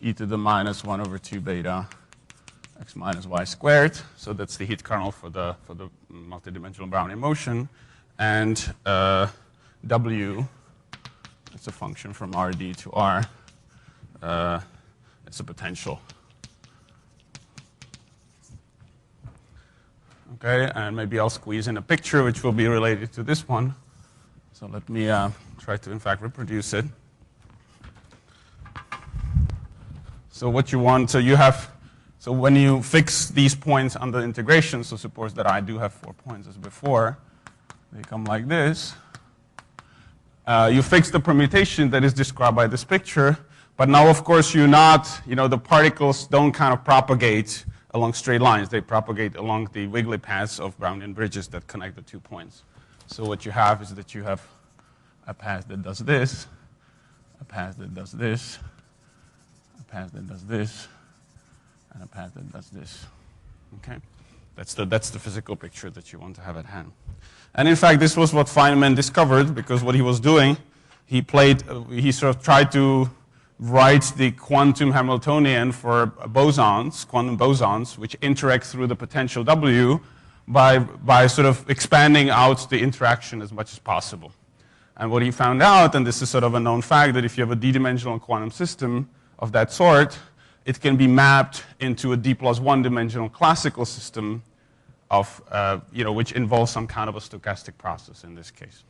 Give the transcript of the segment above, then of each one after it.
e to the minus 1 over 2 beta x minus y squared. So that's the heat kernel for the multidimensional Brownian motion. And w, it's a function from Rd to R. It's a potential. Okay, and maybe I'll squeeze in a picture which will be related to this one. So let me try to, in fact, reproduce it. So what you want, so when you fix these points on the integration, so suppose that I do have 4 points as before, they come like this. You fix the permutation that is described by this picture, but now, of course, the particles don't kind of propagate along straight lines. They propagate along the wiggly paths of Brownian bridges that connect the 2 points. So what you have is that you have a path that does this, a path that does this, a path that does this, and a path that does this. Okay? That's the physical picture that you want to have at hand. And in fact, this was what Feynman discovered, because what he was doing, he sort of tried to write the quantum Hamiltonian for bosons, quantum bosons, which interact through the potential W by sort of expanding out the interaction as much as possible. And what he found out, and this is sort of a known fact, that if you have a d-dimensional quantum system of that sort, it can be mapped into a d+1 dimensional classical system of, which involves some kind of a stochastic process in this case.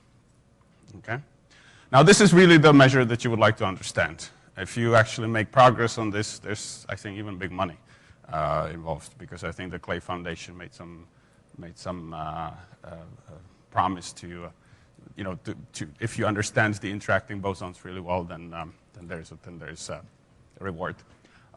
Okay? Now, this is really the measure that you would like to understand. If you actually make progress on this, there's, I think, even big money involved, because I think the Clay Foundation made some promise to, if you understand the interacting bosons really well, then there's a reward.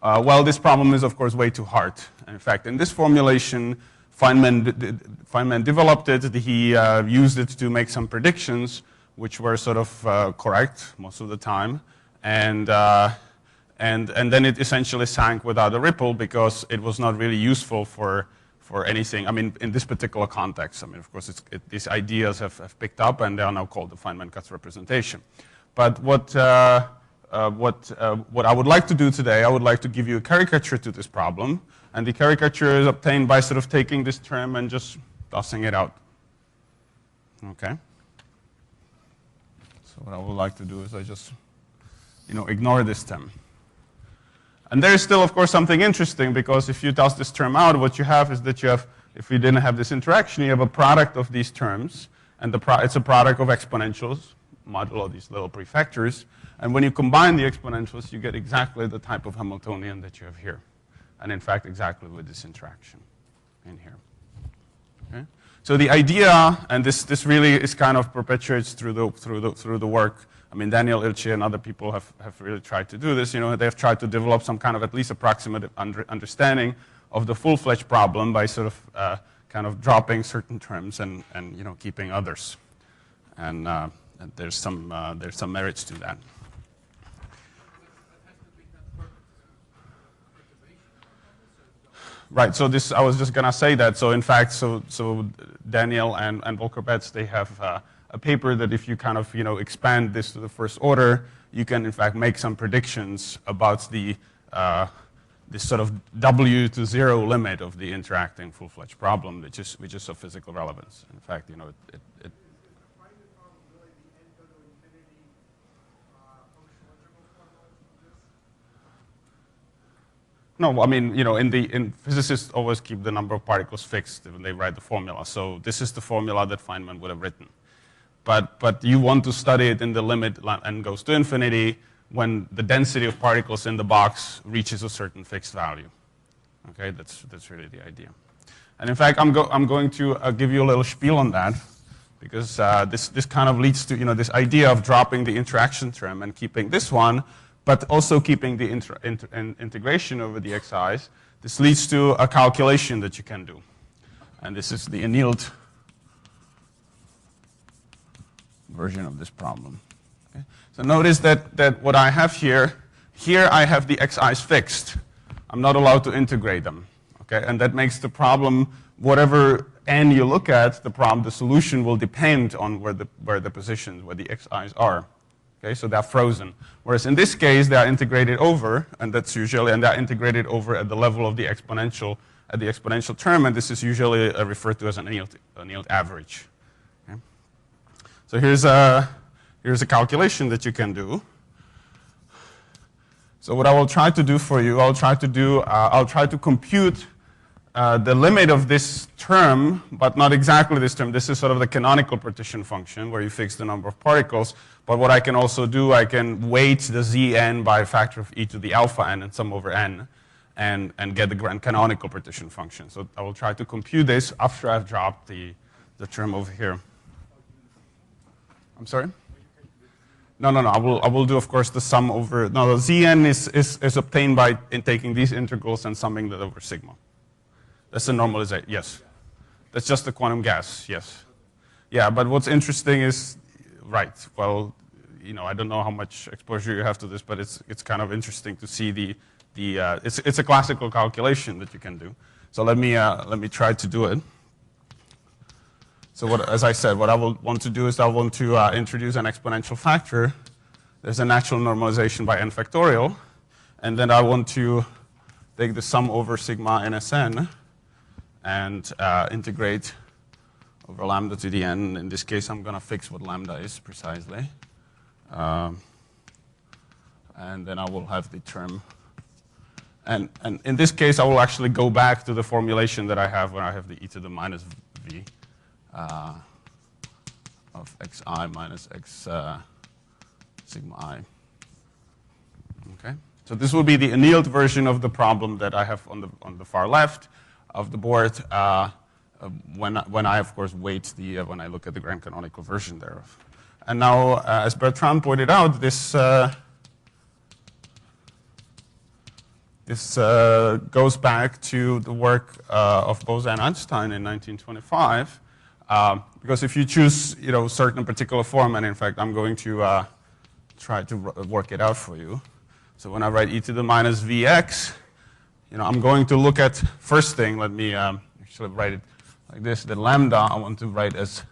Well, this problem is, of course, way too hard. And in fact, in this formulation, Feynman developed it. He used it to make some predictions, which were sort of correct most of the time. And then it essentially sank without a ripple because it was not really useful for anything. I mean, in this particular context. I mean, of course, these ideas have picked up, and they are now called the Feynman-Cutts representation. But what I would like to do today, I would like to give you a caricature to this problem. And the caricature is obtained by sort of taking this term and just tossing it out. Okay? So what I would like to do is I just ignore this term. And there is still, of course, something interesting, because if you toss this term out, what you have is that if you didn't have this interaction, you have a product of these terms, and it's a product of exponentials, modulo these little prefactors, and when you combine the exponentials, you get exactly the type of Hamiltonian that you have here, and in fact, exactly with this interaction in here. Okay? So the idea, and this really is kind of perpetuates through the work. I mean, Daniel Ilche and other people have really tried to do this. They've tried to develop some kind of at least approximate understanding of the full-fledged problem by sort of kind of dropping certain terms and keeping others. And there's some merits to that. Right. So I was just gonna say that. So in fact, so Daniel and Volker Betz, they have a paper that if you kind of expand this to the first order, you can in fact make some predictions about the this sort of W to 0 limit of the interacting full-fledged problem, which is of physical relevance. In fact, it No, I mean, physicists always keep the number of particles fixed when they write the formula. So this is the formula that Feynman would have written. But you want to study it in the limit and goes to infinity when the density of particles in the box reaches a certain fixed value. Okay, that's really the idea. And in fact, I'm going to give you a little spiel on that, because this kind of leads to this idea of dropping the interaction term and keeping this one, but also keeping the integration over the xi's. This leads to a calculation that you can do, and this is the annealed version of this problem. Okay? So notice that what I have here I have the xi's fixed. I'm not allowed to integrate them. Okay? And that makes the problem, whatever n you look at, the solution will depend on where the positions, where the xi's are. Okay, so they're frozen. Whereas in this case, they are integrated over, and that's usually, and they're integrated over at the level of the exponential, at the exponential term, and this is usually referred to as an annealed average. Okay? So here's a calculation that you can do. So what I will try to do for you, I'll try to compute the limit of this term, but not exactly this term. This is sort of the canonical partition function where you fix the number of particles. But what I can also do, I can weight the Zn by a factor of e to the alpha n and sum over n and get the grand canonical partition function. So I will try to compute this after I've dropped the term over here. I'm sorry? No. I will do, of course, the sum over. No, the Zn is obtained by taking these integrals and summing that over sigma. That's the normalization. Yes. That's just the quantum gas. Yes. Yeah, but what's interesting is, right? Well, I don't know how much exposure you have to this, but it's kind of interesting to see it's a classical calculation that you can do. So let me try to do it. So as I said, what I will want to do is I want to introduce an exponential factor. There's a natural normalization by n factorial. And then I want to take the sum over sigma nsn and integrate over lambda to the n. In this case, I'm going to fix what lambda is precisely. And then I will have the term. And in this case, I will actually go back to the formulation that I have when I have the e to the minus v. Of xi minus x sigma I. Okay, so this will be the annealed version of the problem that I have on the far left of the board. When I of course weight when I look at the grand canonical version thereof. And now, as Bertrand pointed out, this goes back to the work of Bose and Einstein in 1925. Because if you choose, certain particular form, and in fact, I'm going to try to work it out for you. So when I write e to the minus vx, I'm going to look at first thing. Let me actually write it like this. The lambda I want to write as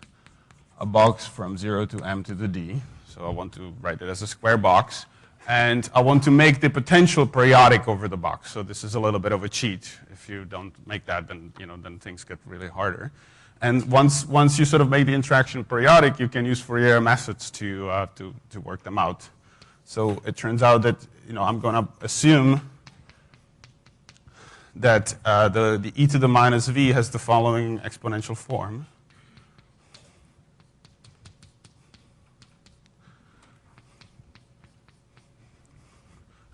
a box from 0 to m to the d. So I want to write it as a square box, and I want to make the potential periodic over the box. So this is a little bit of a cheat. If you don't make that, then then things get really harder. And once you sort of make the interaction periodic, you can use Fourier methods to work them out. So it turns out that I'm going to assume that the e to the minus v has the following exponential form.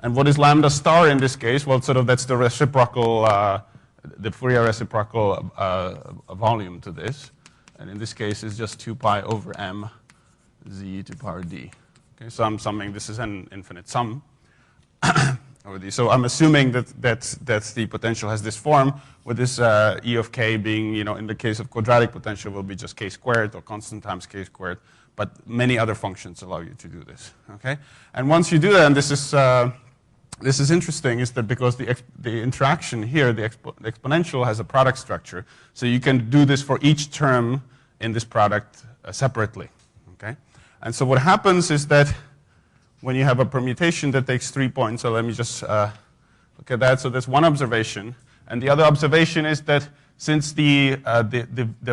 And what is lambda star in this case? Well, sort of that's the reciprocal. The Fourier reciprocal volume to this. And in this case, it's just 2 pi over m z to the power d. Okay, so I'm summing, this is an infinite sum over these. So I'm assuming that the potential has this form, with this e of k being, in the case of quadratic potential, will be just k squared or constant times k squared. But many other functions allow you to do this. Okay? And once you do that, and this is interesting, is that because the interaction here, the exponential has a product structure, so you can do this for each term in this product separately. Okay? And so what happens is that when you have a permutation that takes 3 points, so let me just look at that. So there's one observation, and the other observation is that since the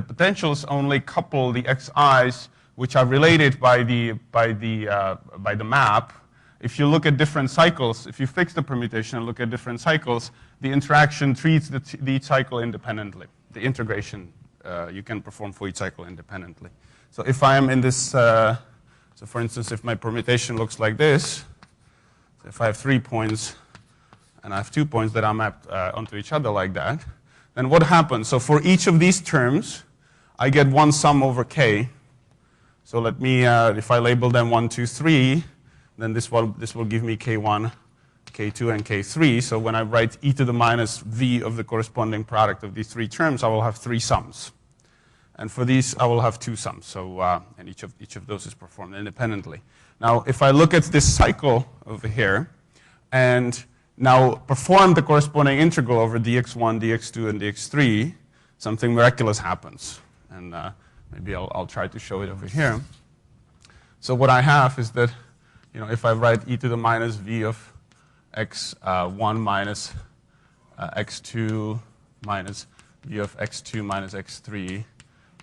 potentials only couple the xi's, which are related by the map. If you look at different cycles, if you fix the permutation and look at different cycles, the interaction treats each cycle independently. The integration you can perform for each cycle independently. So if I am in this, so for instance, if my permutation looks like this, so if I have 3 points and I have 2 points that are mapped onto each other like that, then what happens? So for each of these terms, I get one sum over k. So let me, if I label them 1, 2, 3, then this will give me k1, k2, and k3. So when I write e to the minus v of the corresponding product of these 3 terms, I will have 3 sums. And for these, I will have 2 sums. So and each of those is performed independently. Now, if I look at this cycle over here, and now perform the corresponding integral over dx1, dx2, and dx3, something miraculous happens. And maybe I'll try to show it over here. So what I have is that if I write e to the minus v of x1 minus x2 minus v of x2 minus x3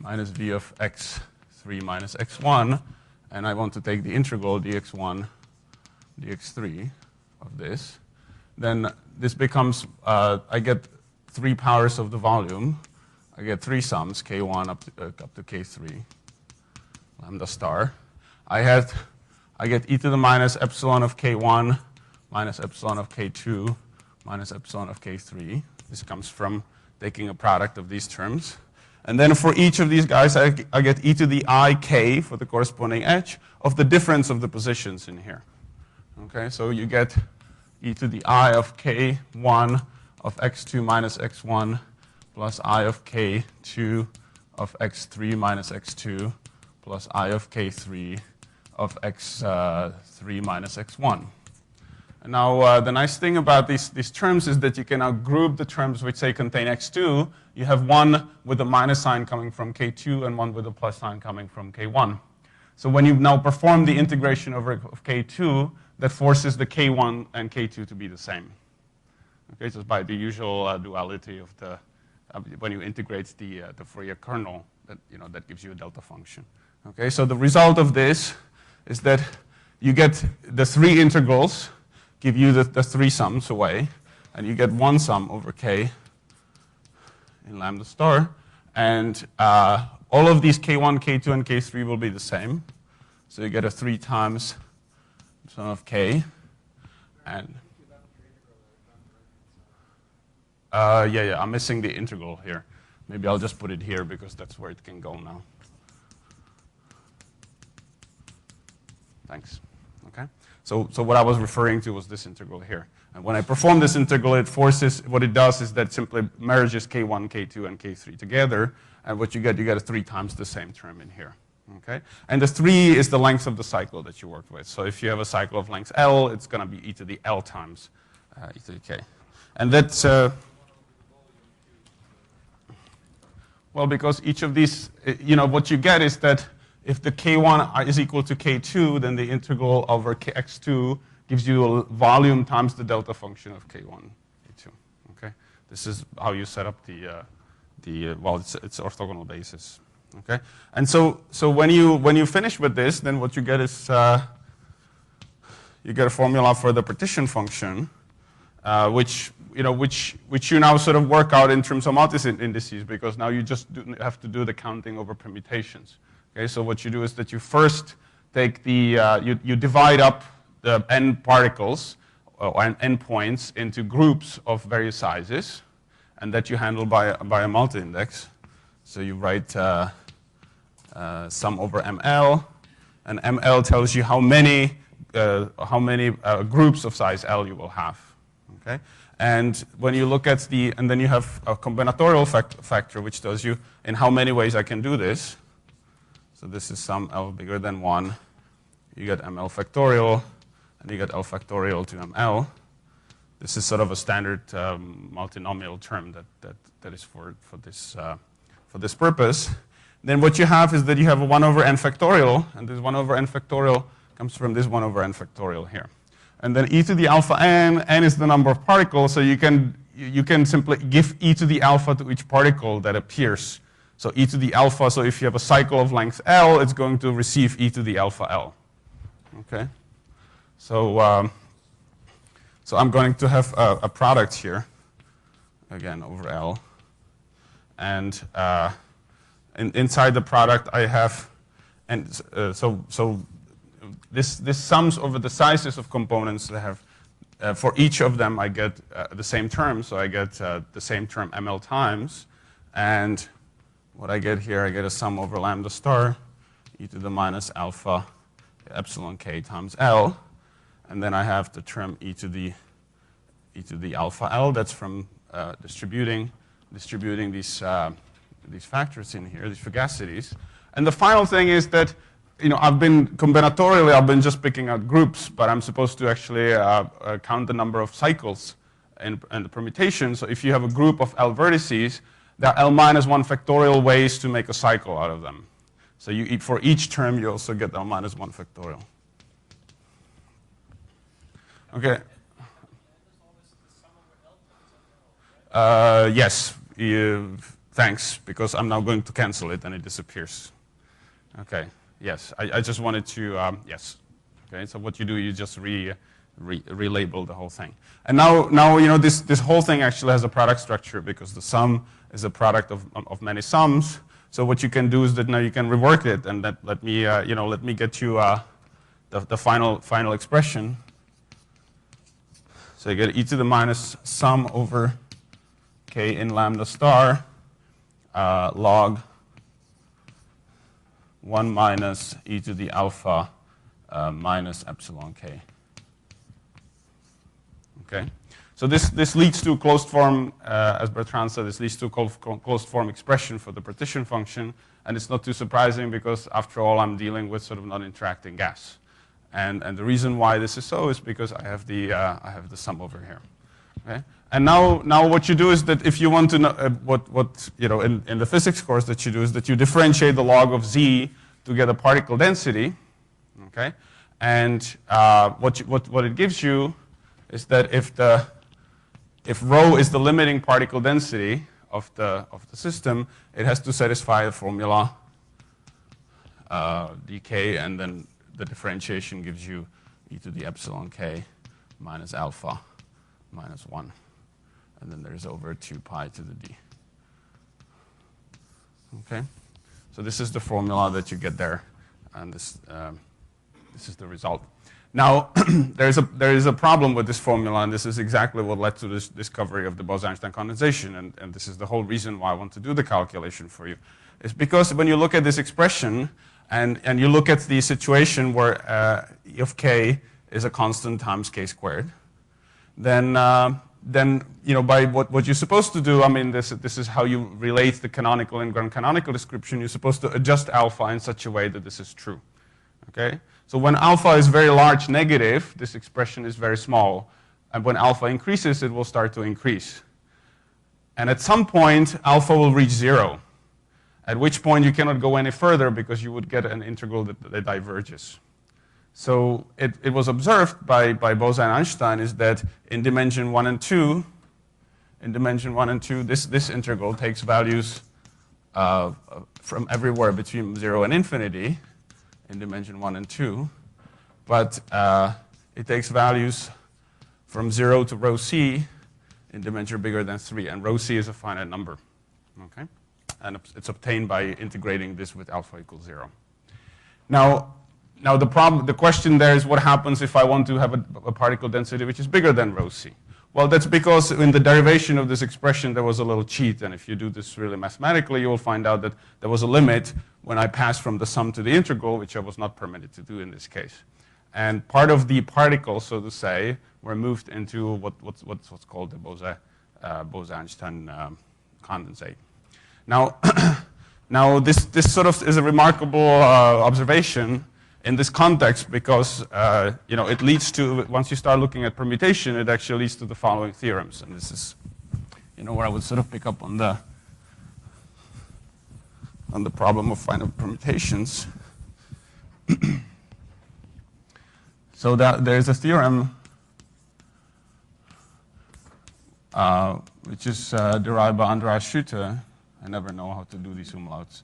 minus v of x3 minus x1, and I want to take the integral dx1, dx3 of this, then this becomes, I get 3 powers of the volume. I get 3 sums, k1 up to k3, lambda star. I get e to the minus epsilon of k1 minus epsilon of k2 minus epsilon of k3. This comes from taking a product of these terms. And then for each of these guys, I get e to the I k for the corresponding edge of the difference of the positions in here. Okay, so you get e to the I of k1 of x2 minus x1 plus I of k2 of x3 minus x2 plus I of k3 of x3 minus x1. And now the nice thing about these terms is that you can now group the terms which say contain x2. You have one with a minus sign coming from k2 and one with a plus sign coming from k1. So when you now perform the integration of k2, that forces the k1 and k2 to be the same. Okay, just by the usual duality of the when you integrate the Fourier kernel, that gives you a delta function. Okay, so the result of this is that you get the 3 integrals give you the 3 sums away, and you get 1 sum over k in lambda star, and all of these k1, k2, and k3 will be the same. So you get a 3 times sum of k, and yeah, I'm missing the integral here. Maybe I'll just put it here because that's where it can go now. Thanks. Okay. So what I was referring to was this integral here. And when I perform this integral, what it does is that simply merges k1, k2, and k3 together. And what you get a 3 times the same term in here. Okay? And the 3 is the length of the cycle that you worked with. So if you have a cycle of length L, it's going to be e to the L times e to the k. And that's, well, because each of these, what you get is that if the k1 is equal to k2, then the integral over x2 gives you a volume times the delta function of k1, k2. Okay, this is how you set up well, it's orthogonal basis. Okay, and so when you finish with this, then what you get is you get a formula for the partition function, which you now sort of work out in terms of multi-indices, because now you just have to do the counting over permutations. Okay, so what you do is that you first take you divide up the n particles or n points into groups of various sizes, and that you handle by a multi-index. So you write sum over ml, and ml tells you how many groups of size L you will have. Okay, and when you look at and then you have a combinatorial factor which tells you in how many ways I can do this. So this is sum L bigger than 1. You get ml factorial, and you get L factorial to ml. This is sort of a standard multinomial term that is for this purpose. Then what you have is that you have a 1 over n factorial, and this 1 over n factorial comes from this 1 over n factorial here. And then e to the alpha n is the number of particles, so you can simply give e to the alpha to each particle that appears. So e to the alpha, so if you have a cycle of length L, it's going to receive e to the alpha L. Okay? So I'm going to have a product here, again, over L. And inside the product I have, so this sums over the sizes of components that have, for each of them I get the same term, so I get the same term ml times. And what I get here, I get a sum over lambda star, e to the minus alpha epsilon k times L. And then I have the term e to the alpha L. That's from distributing these factors in here, these fugacities. And the final thing is that, I've been just picking out groups, but I'm supposed to actually count the number of cycles and the permutation. So if you have a group of L vertices, there are L minus 1 factorial ways to make a cycle out of them. So for each term, you also get L minus 1 factorial. Okay. Yes. Thanks, because I'm now going to cancel it and it disappears. Okay. Yes. I just wanted to. Yes. Okay. So what you do, you just relabel the whole thing. And now this whole thing actually has a product structure because the sum is a product of many sums. So what you can do is that now you can rework it and let me get you the final expression. So you get e to the minus sum over k in lambda star log 1 minus e to the alpha minus epsilon k. Okay, so this leads to a closed form, as Bertrand said, this leads to a closed form expression for the partition function, and it's not too surprising because after all I'm dealing with sort of non-interacting gas, and the reason why this is so is because I have the sum over here. Okay, and now what you do is that if you want to know what in the physics course that you do is that you differentiate the log of z to get a particle density. Okay, and what it gives you is that if rho is the limiting particle density of the system, it has to satisfy the formula dk, and then the differentiation gives you e to the epsilon k minus alpha minus 1, and then there's over 2 pi to the d. Okay, so this is the formula that you get there, and this is the result. Now, there is a problem with this formula, and this is exactly what led to this discovery of the Bose-Einstein condensation, and this is the whole reason why I want to do the calculation for you. It's because when you look at this expression, and you look at the situation where e of k is a constant times k squared, then by what you're supposed to do, I mean, this is how you relate the canonical and non-canonical description. You're supposed to adjust alpha in such a way that this is true. Okay? So when alpha is very large negative, this expression is very small. And when alpha increases, it will start to increase. And at some point, alpha will reach 0, at which point you cannot go any further because you would get an integral that diverges. So it was observed by Bose and Einstein is that in dimension 1 and 2, this integral takes values from everywhere between 0 and infinity, in dimension 1 and 2, but it takes values from 0 to rho c in dimension bigger than 3, and rho c is a finite number. Okay, and it's obtained by integrating this with alpha equals 0. Now the question there is what happens if I want to have a particle density which is bigger than rho c? Well, that's because in the derivation of this expression there was a little cheat, and if you do this really mathematically, you will find out that there was a limit when I passed from the sum to the integral, which I was not permitted to do in this case. And part of the particles, so to say, were moved into what's called the Bose-Einstein condensate. Now this sort of is a remarkable observation in this context because it leads to, once you start looking at permutation, it actually leads to the following theorems, and this is where I would sort of pick up on the problem of finite permutations. So that there's a theorem which is derived by Andreas Schütte. I never know how to do these umlauts.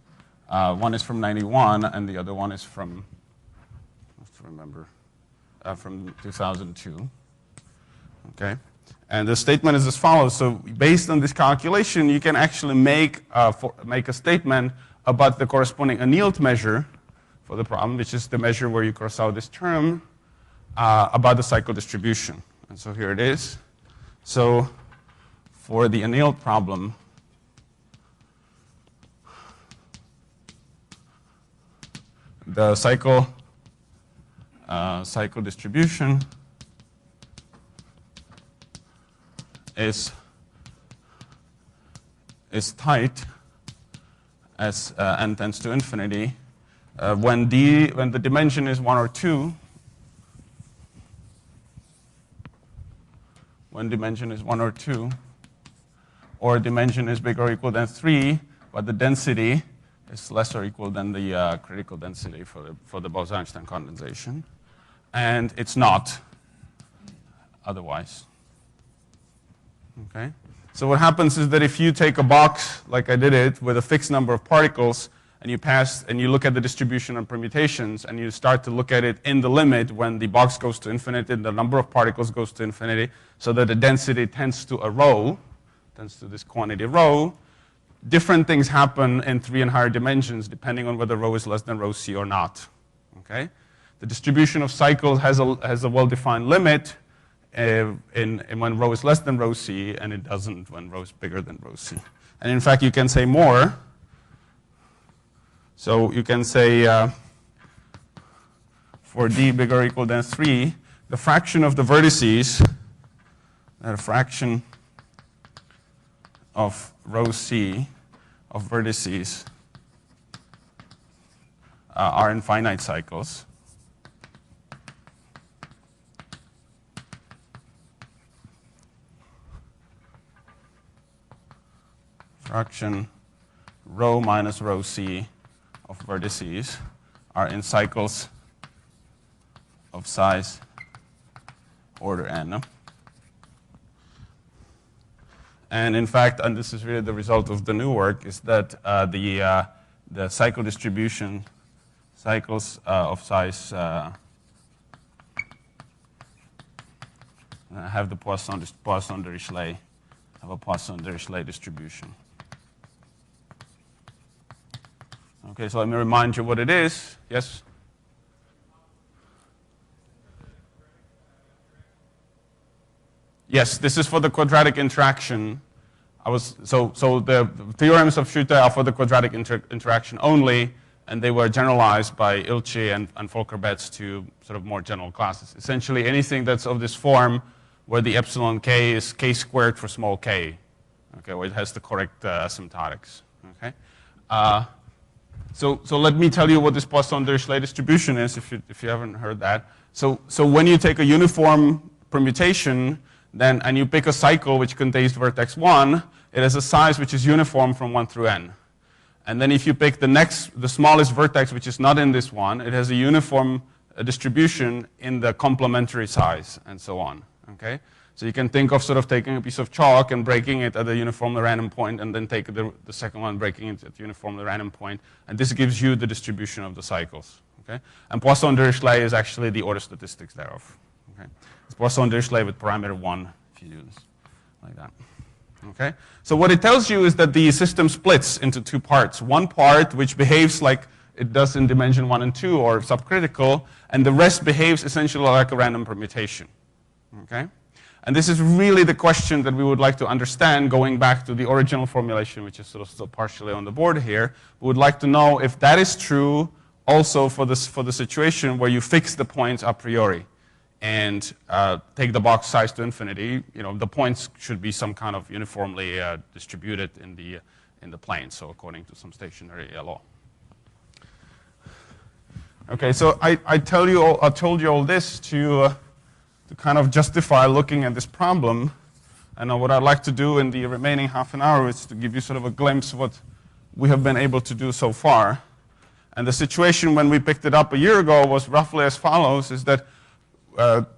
One is from 91, and the other one is from, from 2002. Okay, and the statement is as follows. So based on this calculation, you can actually make a statement about the corresponding annealed measure for the problem, which is the measure where you cross out this term, about the cycle distribution. And so here it is. So for the annealed problem, the cycle distribution is tight as n tends to infinity when the dimension is 1 or 2. When dimension is 1 or 2, or dimension is bigger or equal than 3, but the density is less or equal than the critical density for the Bose-Einstein condensation, and it's not otherwise. Okay? So what happens is that if you take a box, like I did it, with a fixed number of particles, and you look at the distribution of permutations, and you start to look at it in the limit when the box goes to infinity, the number of particles goes to infinity, so that the density tends to a rho, tends to this quantity rho. Different things happen in 3 and higher dimensions, depending on whether rho is less than rho c or not. Okay? The distribution of cycles has a well-defined limit when rho is less than rho c, and it doesn't when rho is bigger than rho c. And in fact, you can say more. So you can say for d bigger or equal than 3, the fraction of the vertices, the fraction of rho c of vertices are in finite cycles. Fraction rho minus rho c of vertices are in cycles of size order n. And in fact, and this is really the result of the new work, is that the cycle distribution, cycles of size have the Poisson-Dirichlet, have a Poisson-Dirichlet distribution. Okay, so let me remind you what it is. Yes? Yes, this is for the quadratic interaction. So the theorems of Schutte are for the quadratic interaction only, and they were generalized by Ilchy and Volker-Betz to sort of more general classes. Essentially, anything that's of this form, where the epsilon k is k squared for small k, okay, where it has the correct asymptotics. Okay. So let me tell you what this Poisson-Dirichlet distribution is, if you haven't heard that. So when you take a uniform permutation, and you pick a cycle which contains vertex 1, it has a size which is uniform from 1 through n. And then if you pick the smallest vertex, which is not in this one, it has a uniform distribution in the complementary size, and so on. Okay? So you can think of sort of taking a piece of chalk and breaking it at a uniformly random point, and then take the second one, breaking it at a uniformly random point, and this gives you the distribution of the cycles. Okay? And Poisson-Dirichlet is actually the order statistics thereof. Okay? It's Poisson-Dirichlet with parameter 1, if you do this like that. Okay? So what it tells you is that the system splits into two parts. One part which behaves like it does in dimension 1 and 2, or subcritical, and the rest behaves essentially like a random permutation. Okay? And this is really the question that we would like to understand, going back to the original formulation, which is sort of still partially on the board here. We would like to know if that is true also for the situation where you fix the points a priori and take the box size to infinity. You know, the points should be some kind of uniformly distributed in the plane, so according to some stationary law. Okay, so I told you all this to kind of justify looking at this problem. And what I'd like to do in the remaining half an hour is to give you sort of a glimpse of what we have been able to do so far. And the situation when we picked it up a year ago was roughly as follows, is that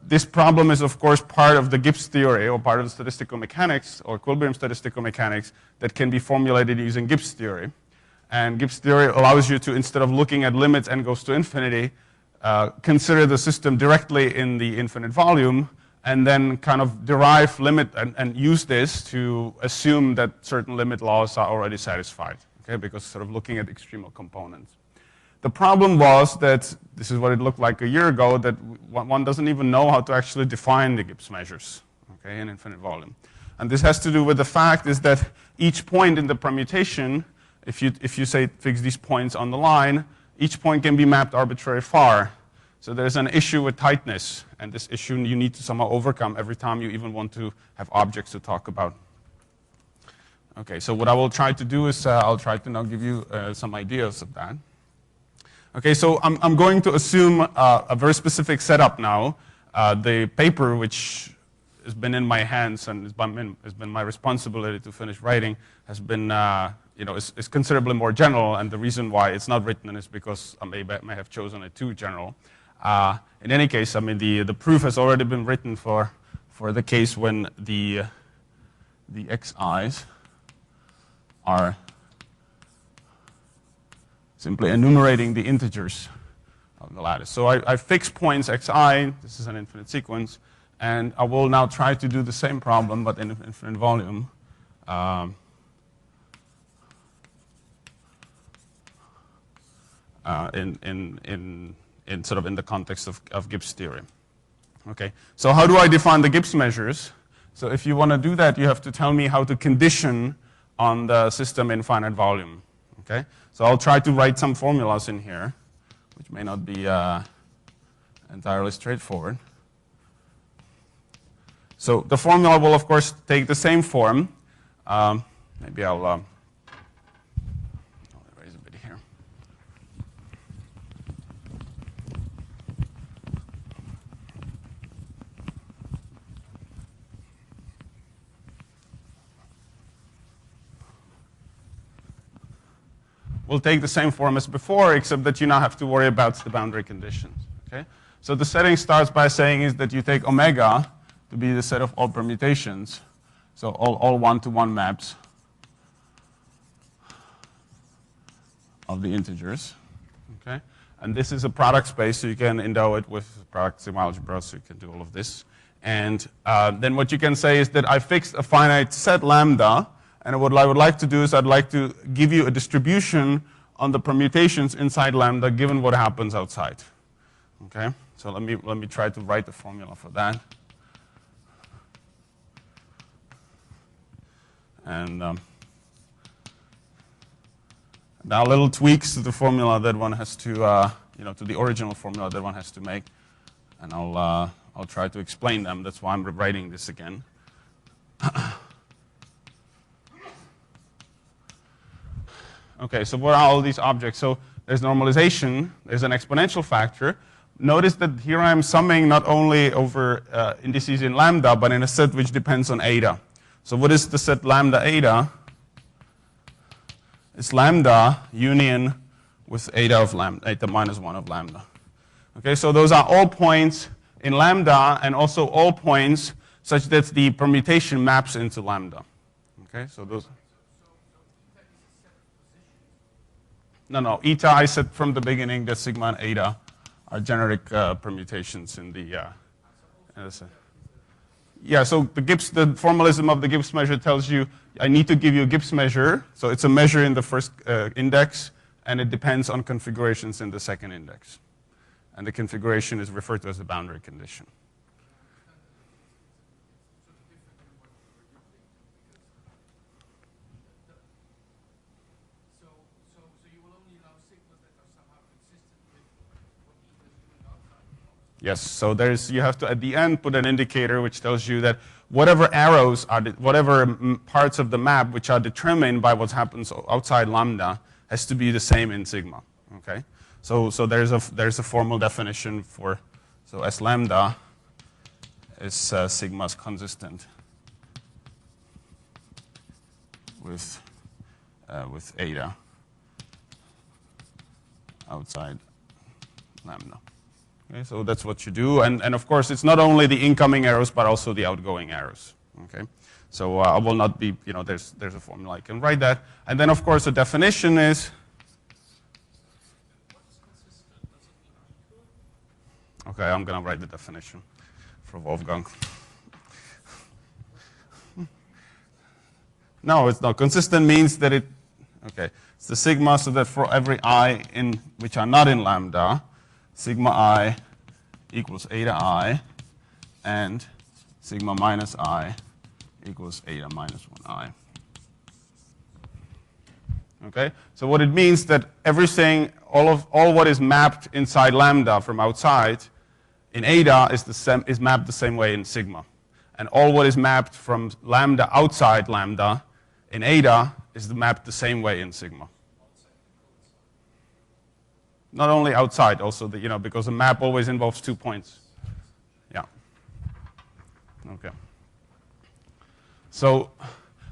this problem is, of course, part of the Gibbs theory, or part of the statistical mechanics, or equilibrium statistical mechanics, that can be formulated using Gibbs theory. And Gibbs theory allows you to, instead of looking at limits n goes to infinity, consider the system directly in the infinite volume, and then kind of derive limit and use this to assume that certain limit laws are already satisfied, okay, because sort of looking at extremal components. The problem was that, this is what it looked like a year ago, that one doesn't even know how to actually define the Gibbs measures, okay, in infinite volume. And this has to do with the fact is that each point in the permutation, if you say fix these points on the line, each point can be mapped arbitrarily far. So there's an issue with tightness, and this issue you need to somehow overcome every time you even want to have objects to talk about. Okay, so what I will try to do is I'll try to now give you some ideas of that. Okay, so I'm going to assume a very specific setup now. The paper, which has been in my hands and has been my responsibility to finish writing, has been is considerably more general, and the reason why it's not written is because I may have chosen it too general. In any case, I mean, the proof has already been written for for the case when the xi's are simply enumerating the integers of the lattice. So I fix points xi, this is an infinite sequence, and I will now try to do the same problem but in infinite volume. In sort of in the context of Gibbs theory. Okay, so how do I define the Gibbs measures? So if you want to do that, you have to tell me how to condition on the system in finite volume. Okay, so I'll try to write some formulas in here, which may not be entirely straightforward. So the formula will, of course, take the same form. Maybe I'll erase a bit here. Will take the same form as before, except that you now have to worry about the boundary conditions. Okay? So the setting starts by saying is that you take omega to be the set of all permutations, so all one-to-one maps of the integers. Okay? And this is a product space, so you can endow it with product sigma algebra, so you can do all of this. And then what you can say is that I fixed a finite set lambda, and what I would like to do is I'd like to give you a distribution on the permutations inside lambda given what happens outside. Okay? So let me try to write the formula for that. And now little tweaks to the formula that one has to, to the original formula that one has to make. And I'll try to explain them. That's why I'm rewriting this again. Okay, so what are all these objects? So there's normalization, there's an exponential factor. Notice that here I'm summing not only over indices in lambda, but in a set which depends on eta. So what is the set lambda eta? It's lambda union with eta of lambda, eta minus 1 of lambda. Okay, so those are all points in lambda and also all points such that the permutation maps into lambda. Okay, so those. No, eta I said from the beginning that sigma and eta are generic permutations in the yeah, so the formalism of the Gibbs measure tells you I need to give you a Gibbs measure, so it's a measure in the first index, and it depends on configurations in the second index. And the configuration is referred to as the boundary condition. Yes, so you have to, at the end, put an indicator which tells you that whatever arrows are, whatever parts of the map which are determined by what happens outside lambda has to be the same in sigma. Okay, so there's a formal definition for, so S lambda is sigma's consistent with eta outside lambda. Okay, so that's what you do, and of course it's not only the incoming arrows but also the outgoing arrows. Okay, so I will not be, there's a formula I can write that, and then of course the definition is. Okay, I'm gonna write the definition for Wolfgang. No, it's not. Consistent means that it's the sigma, so that for every I which are not in lambda, sigma I equals eta I, and sigma minus I equals eta minus 1I. Okay, so what it means that everything, all what is mapped inside lambda from outside in eta is mapped the same way in sigma, and all what is mapped from lambda outside lambda in eta is mapped the same way in sigma. Not only outside, also because the map always involves 2 points. Yeah. Okay. So,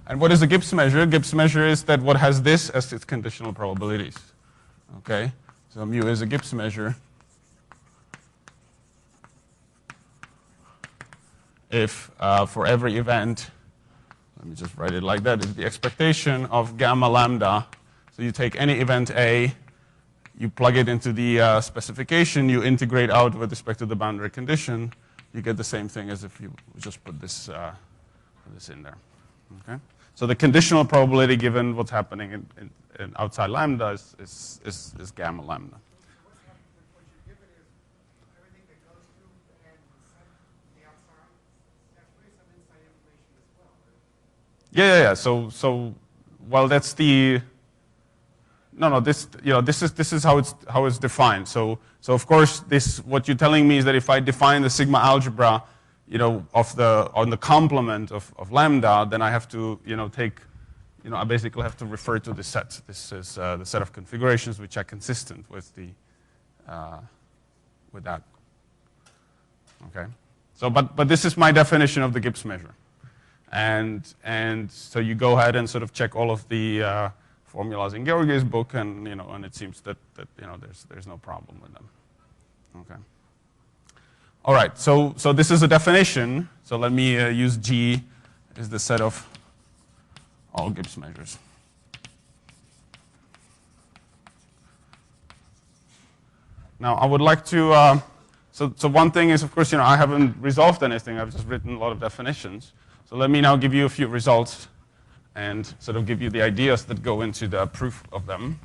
and what is a Gibbs measure? Gibbs measure is that what has this as its conditional probabilities. Okay. So mu is a Gibbs measure if for every event, let me just write it like that, is the expectation of gamma lambda. So you take any event A, you plug it into the specification, you integrate out with respect to the boundary condition, you get the same thing as if you just put this in there. Okay? So the conditional probability given what's happening in outside lambda is gamma lambda. What you're given is everything that goes through and the outside. That's really some inside information as well. Right? Yeah. So well, that's the this is how it's defined. So of course what you're telling me is that if I define the sigma algebra, on the complement of lambda, then I have to I basically have to refer to the set. This is the set of configurations which are consistent with with that. Okay. So but this is my definition of the Gibbs measure, and so you go ahead and sort of check all of the formulas in Georgi's book, and and it seems that there's no problem with them. Okay. All right. So this is a definition. So let me use G as the set of all Gibbs measures. Now I would like to. So one thing is, of course, I haven't resolved anything. I've just written a lot of definitions. So let me now give you a few results and sort of give you the ideas that go into the proof of them.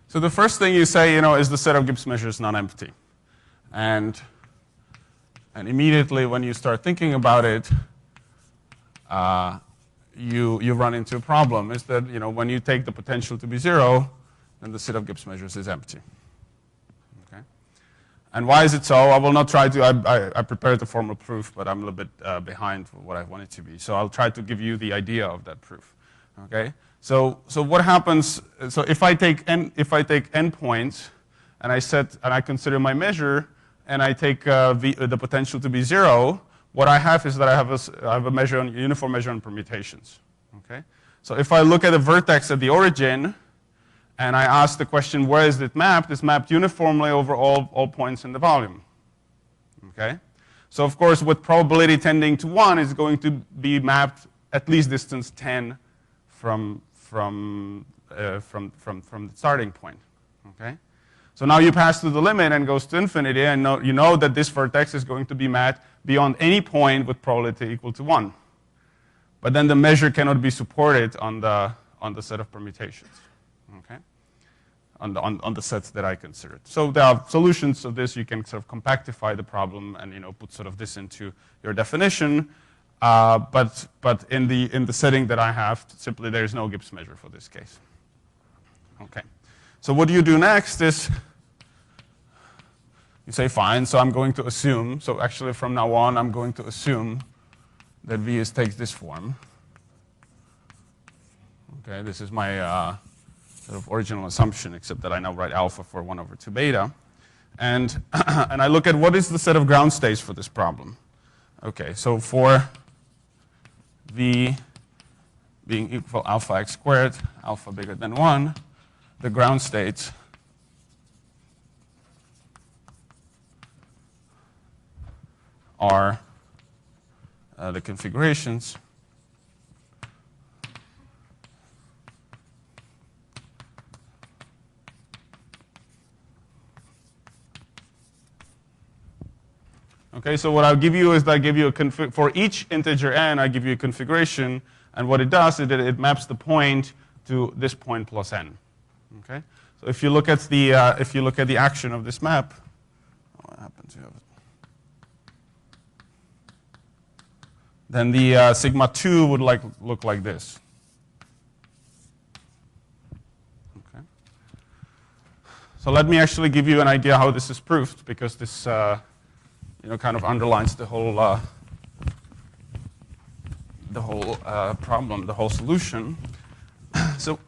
So the first thing you say, is the set of Gibbs measures non-empty. And immediately when you start thinking about it, you run into a problem. Is that, when you take the potential to be 0, then the set of Gibbs measures is empty. Okay? And why is it so? I will not try to, I prepared the formal proof, but I'm a little bit behind what I want it to be. So I'll try to give you the idea of that proof. Okay? So what happens? So if I take n points, and I consider my measure, and I take the potential to be 0, what I have is that I have a measure on uniform measure on permutations. Okay. So if I look at a vertex at the origin, and I ask the question, where is it mapped? It's mapped uniformly over all points in the volume. Okay. So of course, with probability tending to 1, it's going to be mapped at least distance 10 from the starting point. Okay? So now you pass through the limit and goes to infinity, and you know that this vertex is going to be mapped beyond any point with probability equal to 1. But then the measure cannot be supported on the set of permutations. Okay? On the sets that I considered. So there are solutions to this. You can sort of compactify the problem and put sort of this into your definition. But in the setting that I have, simply there is no Gibbs measure for this case. Okay. So what do you do next is you say, fine, so I'm going to assume, so actually from now on I'm going to assume that V takes this form. Okay, this is my sort of original assumption, except that I now write alpha for 1 over 2 beta. And I look at what is the set of ground states for this problem. Okay, so for V being equal alpha x squared, alpha bigger than 1, the ground states are the configurations Okay, so what I'll give you is that I give you for each integer n, I give you a configuration, and what it does is that it maps the point to this point plus n. Okay, so if you look at the action of this map, what happens here? Then the sigma 2 would look like this. Okay. So let me actually give you an idea how this is proved, because this kind of underlines the whole problem, the whole solution. So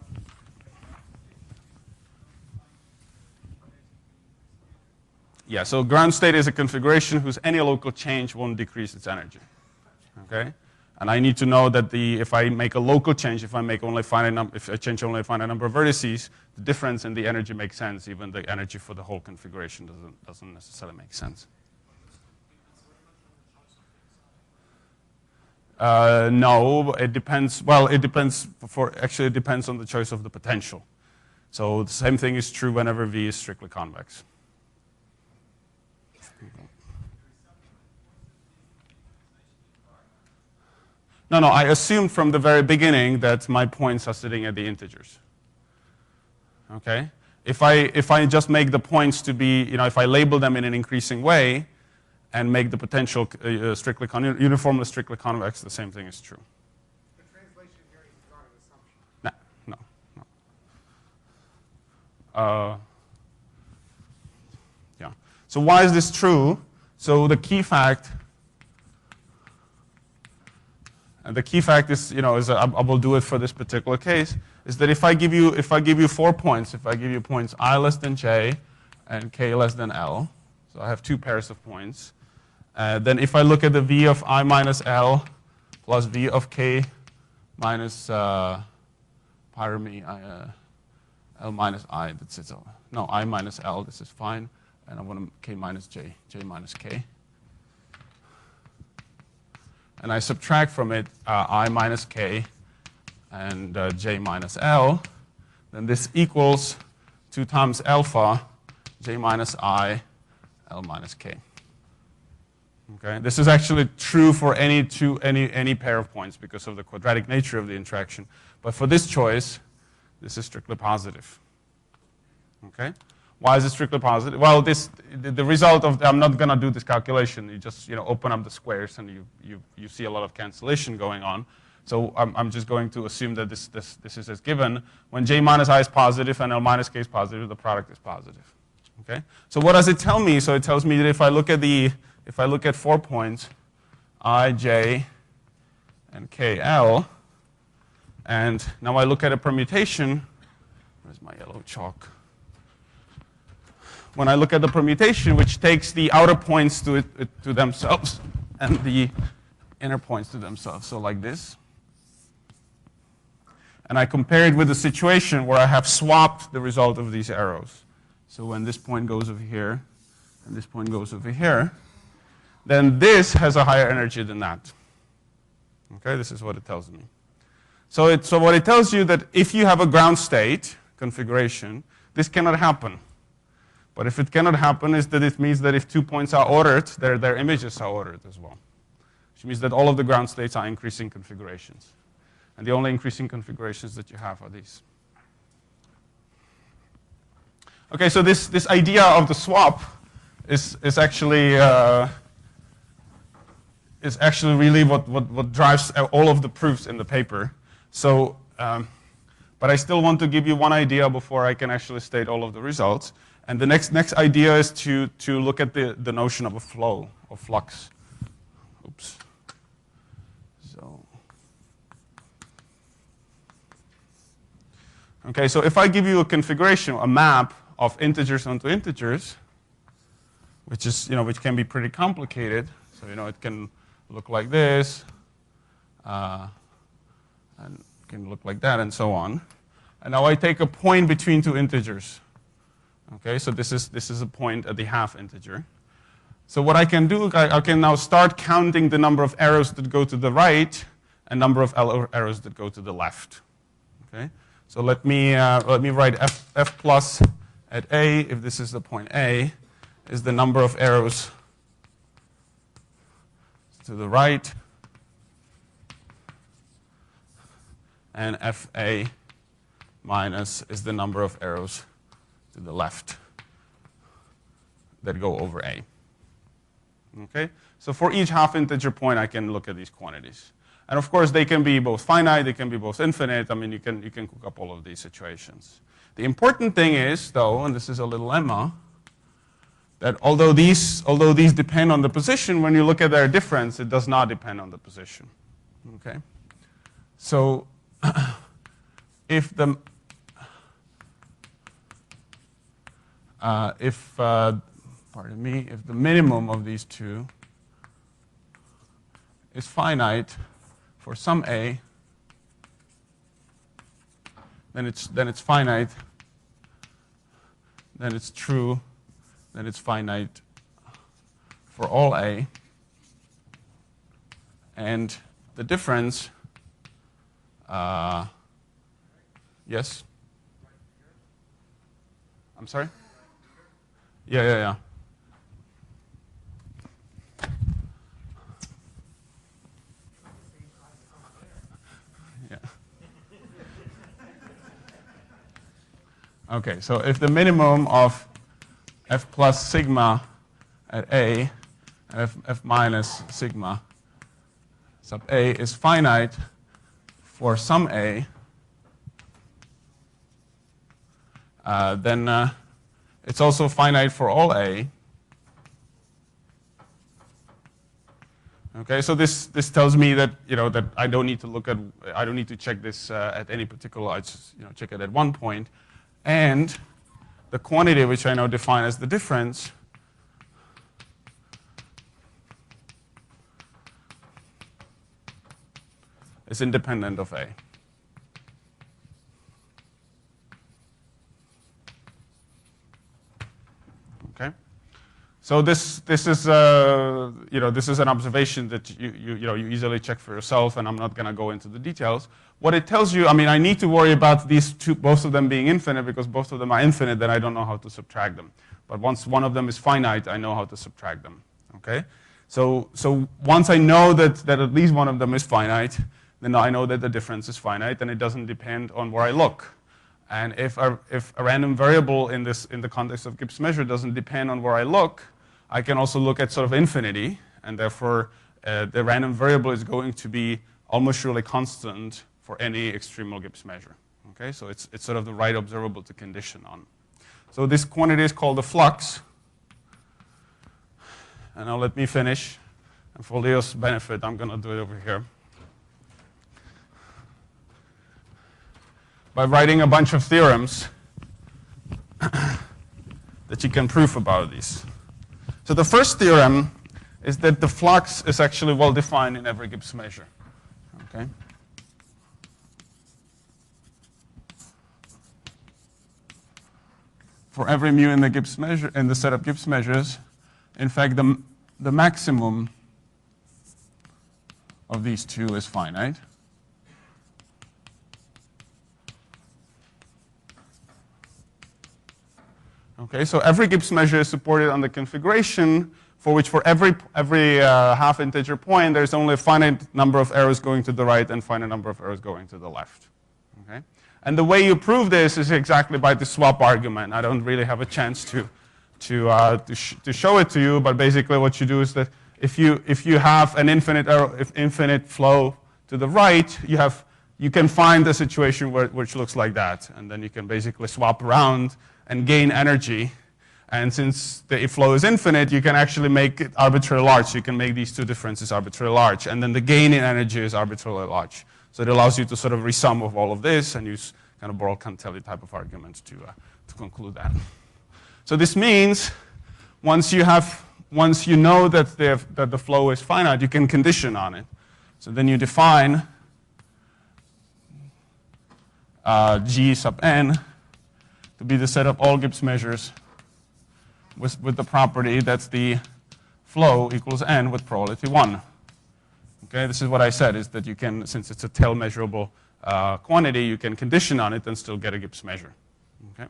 Yeah, so ground state is a configuration whose any local change won't decrease its energy. Okay? And I need to know that if I make a local change, if I change only a finite number of vertices, the difference in the energy makes sense. Even the energy for the whole configuration doesn't necessarily make sense. No, it depends. Well, it depends. Actually, it depends on the choice of the potential. So the same thing is true whenever V is strictly convex. No, I assumed from the very beginning that my points are sitting at the integers. Okay? If I just make the points to be, if I label them in an increasing way and make the potential uniformly strictly convex, the same thing is true. The translation here is not an assumption. No. Yeah. So why is this true? So the key fact. And the key fact is, I will do it for this particular case, is that if I give you 4 points, if I give you points I less than j and k less than l, so I have 2 pairs of points, then if I look at the v of I minus l plus v of k minus l minus I, that's it. No, I minus l, this is fine, and I want k minus j minus k. And I subtract from it I minus k and j minus l, then this equals 2 times alpha j minus I, l minus k. Okay, this is actually true for any pair of points because of the quadratic nature of the interaction. But for this choice, this is strictly positive. Okay. Why is it strictly positive? Well, the result of I'm not going to do this calculation. You just open up the squares and you see a lot of cancellation going on. So I'm just going to assume that this is as given. When j minus I is positive and l minus k is positive, the product is positive. Okay. So what does it tell me? So it tells me that if I look at 4 points, I, j, and k, l, and now I look at a permutation. Where's my yellow chalk? When I look at the permutation, which takes the outer points to themselves and the inner points to themselves, so like this. And I compare it with the situation where I have swapped the result of these arrows. So when this point goes over here and this point goes over here, then this has a higher energy than that. Okay, this is what it tells me. So what it tells you that if you have a ground state configuration, this cannot happen. But if it cannot happen, it means that if 2 points are ordered, their images are ordered as well. Which means that all of the ground states are increasing configurations. And the only increasing configurations that you have are these. Okay, so this idea of the swap is actually really what drives all of the proofs in the paper. So, but I still want to give you one idea before I can actually state all of the results. And the next idea is to look at the notion of a flow, of flux. Oops. Okay, so if I give you a configuration, a map of integers onto integers, which can be pretty complicated. So it can look like this, and it can look like that, and so on. And now I take a point between 2 integers. Okay, so this is a point at the half integer. So what I can do, I can now start counting the number of arrows that go to the right and number of arrows that go to the left. Okay, so let me write f plus at A, if this is the point A, is the number of arrows to the right, and fa minus is the number of arrows to the left that go over A. Okay? So for each half integer point, I can look at these quantities. And of course, they can be both finite, they can be both infinite. I mean, you can cook up all of these situations. The important thing is, though, and this is a little lemma, that although these depend on the position, when you look at their difference, it does not depend on the position. Okay? So if pardon me, if the minimum of these two is finite for some A, then it's finite, then it's true, then it's finite for all A, and the difference, yes? I'm sorry? Yeah. Okay, so if the minimum of f plus sigma at A and f minus sigma sub A is finite for some A, then it's also finite for all A. Okay, so this tells me that that I don't need to check this at any particular. I just check it at one point, and the quantity which I now define as the difference is independent of A. Okay, so this is this is an observation that you easily check for yourself, and I'm not going to go into the details. What it tells you, I need to worry about these two, both of them being infinite, because both of them are infinite, then I don't know how to subtract them. But once one of them is finite, I know how to subtract them. Okay, so once I know that at least one of them is finite, then I know that the difference is finite, and it doesn't depend on where I look. And if a random variable in the context of Gibbs measure doesn't depend on where I look, I can also look at sort of infinity, and therefore the random variable is going to be almost surely constant for any extremal Gibbs measure. Okay, so it's sort of the right observable to condition on. So this quantity is called the flux. And now let me finish. And for Leo's benefit, I'm going to do it over here by writing a bunch of theorems that you can prove about these. So the first theorem is that the flux is actually well defined in every Gibbs measure. Okay. For every mu in the Gibbs measure, in the set of Gibbs measures, in fact, the maximum of these two is finite. Okay, so every Gibbs measure is supported on the configuration for which for every half integer point, there's only a finite number of arrows going to the right and finite number of arrows going to the left. Okay? And the way you prove this is exactly by the swap argument. I don't really have a chance to show it to you, but basically what you do is that if you have an infinite flow to the right, you can find a situation which looks like that, and then you can basically swap around and gain energy. And since the flow is infinite, you can actually make it arbitrarily large. So you can make these two differences arbitrarily large, and then the gain in energy is arbitrarily large. So it allows you to sort of resum of all of this and use kind of Borel-Cantelli type of arguments to conclude that. So this means once you know that the flow is finite, you can condition on it. So then you define G sub n to be the set of all Gibbs measures with the property that the flow equals n with probability 1. Okay, this is what I said, is that you can, since it's a tail measurable quantity, you can condition on it and still get a Gibbs measure. Okay.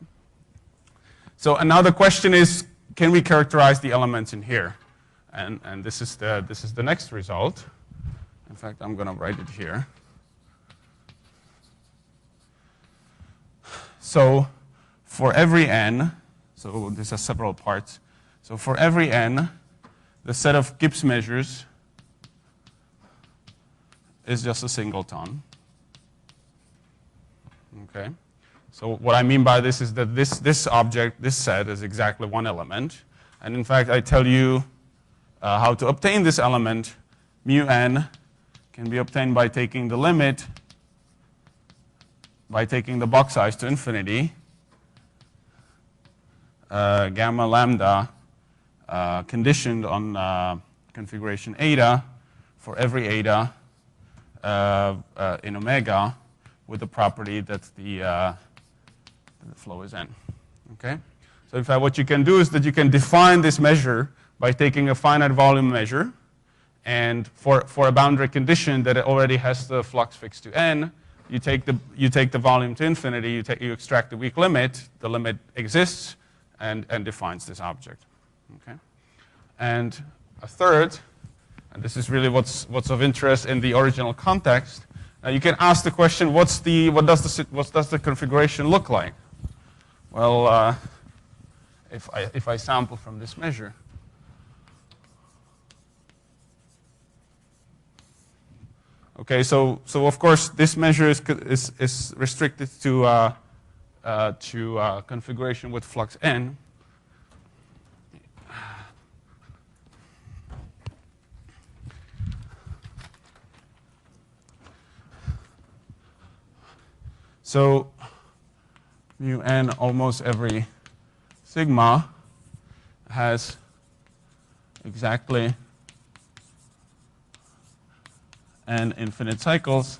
So and now the question is, can we characterize the elements in here? And this is the next result. In fact, I'm going to write it here. So for every n, so this has several parts. So for every n, the set of Gibbs measures is just a singleton. Okay. So what I mean by this is that this object, this set, is exactly one element. And in fact, I tell you how to obtain this element. Mu n can be obtained by taking the limit, by taking the box size to infinity, gamma lambda conditioned on configuration eta for every eta in omega with the property that the flow is n. Okay? So in fact, what you can do is that you can define this measure by taking a finite volume measure, and for a boundary condition that it already has the flux fixed to n, you take the volume to infinity, you extract the weak limit, the limit exists, and defines this object. Okay? And a third, and this is really what's of interest in the original context. Now you can ask the question, what does the configuration look like? Well, if I sample from this measure, okay, so of course this measure is restricted to configuration with flux n. So mu n almost every sigma has exactly n infinite cycles,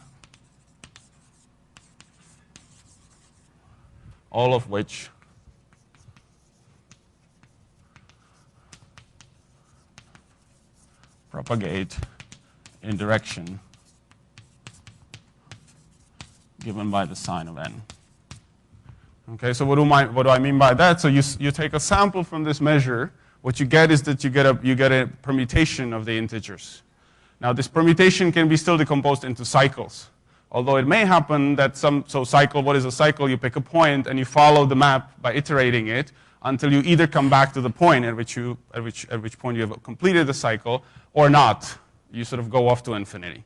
all of which propagate in direction given by the sign of n. Okay, so what do I mean by that? So you take a sample from this measure. What you get is that you get a permutation of the integers. Now this permutation can be still decomposed into cycles. Although it may happen that cycle, what is a cycle? You pick a point and you follow the map by iterating it until you either come back to the point at which point you have completed the cycle, or not. You sort of go off to infinity.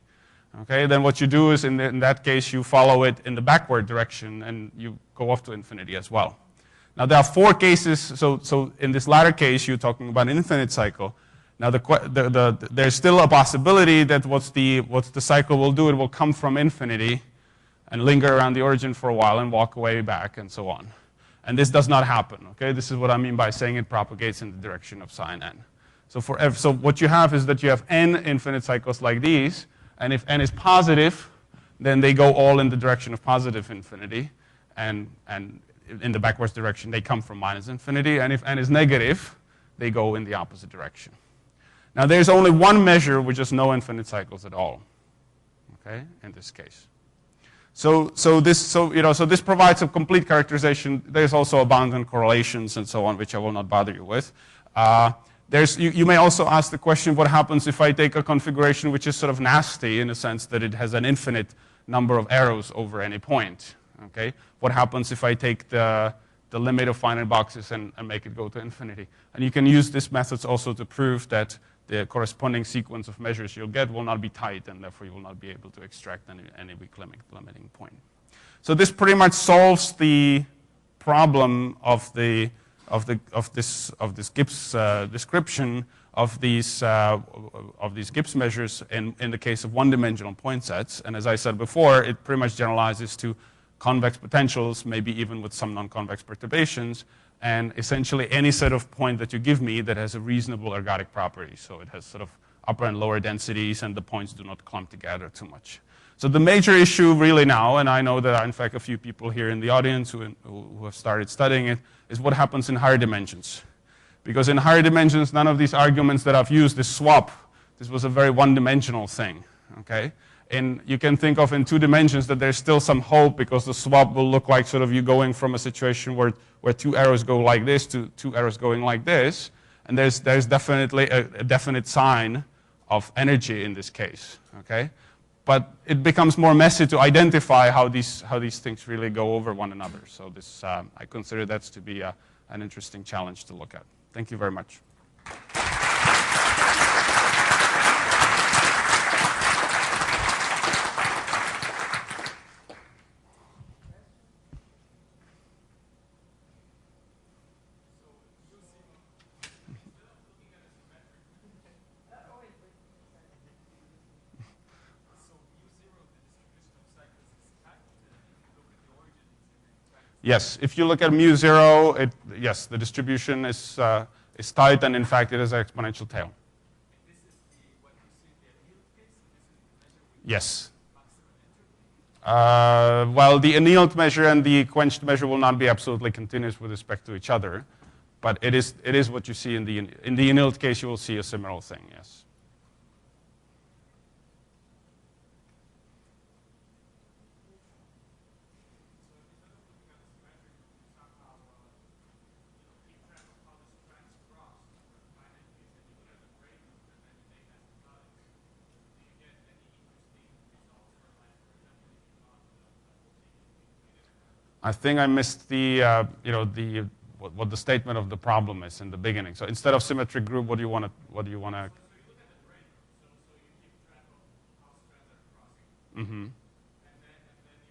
Okay, then what you do is in that case you follow it in the backward direction and you go off to infinity as well. Now there are 4 cases, so in this latter case you're talking about an infinite cycle. Now there's still a possibility that what the cycle will do, it will come from infinity and linger around the origin for a while and walk away back and so on. And this does not happen, okay? This is what I mean by saying it propagates in the direction of sine n. So what you have is that you have n infinite cycles like these, and if n is positive, then they go all in the direction of positive infinity, and in the backwards direction they come from minus infinity, and if n is negative, they go in the opposite direction. Now there's only one measure which has no infinite cycles at all, okay, in this case. So this provides a complete characterization. There's also abundant correlations and so on, which I will not bother you with. You may also ask the question, what happens if I take a configuration which is sort of nasty in the sense that it has an infinite number of arrows over any point? Okay? What happens if I take the limit of finite boxes and make it go to infinity? And you can use these methods also to prove that the corresponding sequence of measures you'll get will not be tight, and therefore you will not be able to extract any weak limiting point. So this pretty much solves the problem of this Gibbs description of these Gibbs measures in the case of one-dimensional point sets. And as I said before, it pretty much generalizes to convex potentials, maybe even with some non-convex perturbations, and essentially any set of point that you give me that has a reasonable ergodic property. So it has sort of upper and lower densities, and the points do not clump together too much. So the major issue really now, and I know there are in fact a few people here in the audience who have started studying it, is what happens in higher dimensions. Because in higher dimensions, none of these arguments that I've used, this swap, this was a very one-dimensional thing, okay? And you can think of in 2 dimensions that there's still some hope, because the swap will look like sort of you going from a situation where 2 arrows go like this to 2 arrows going like this, and there's definitely a definite sign of energy in this case, okay? But it becomes more messy to identify how these things really go over one another. So this, I consider that to be an interesting challenge to look at. Thank you very much. Yes, if you look at mu0, yes, the distribution is is tight, and in fact, it is an exponential tail. And this is what you see in the annealed case, so this is the measure with Yes. maximum entropy? Well, the annealed measure and the quenched measure will not be absolutely continuous with respect to each other, but it is what you see in the annealed case. You will see a similar thing. Yes. I think I missed the, what the statement of the problem is in the beginning. So instead of symmetric group, what do you want to? So you look at the brain, so you keep track of how strands are crossing, Mm-hmm. and then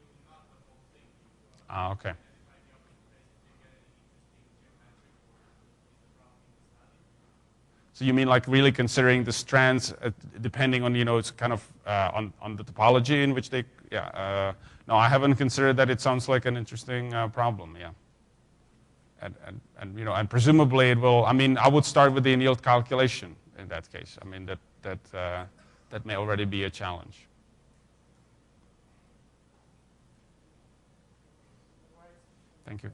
you not the whole thing. You Okay. identify the opposite places. Do you get any interesting geometric or is the problem in the study? So you mean like really considering the strands depending on, it's kind of on the topology in which they, yeah. No, I haven't considered that. It sounds like an interesting problem, yeah. And presumably it will, I would start with the annealed calculation in that case. That may already be a challenge. Thank you.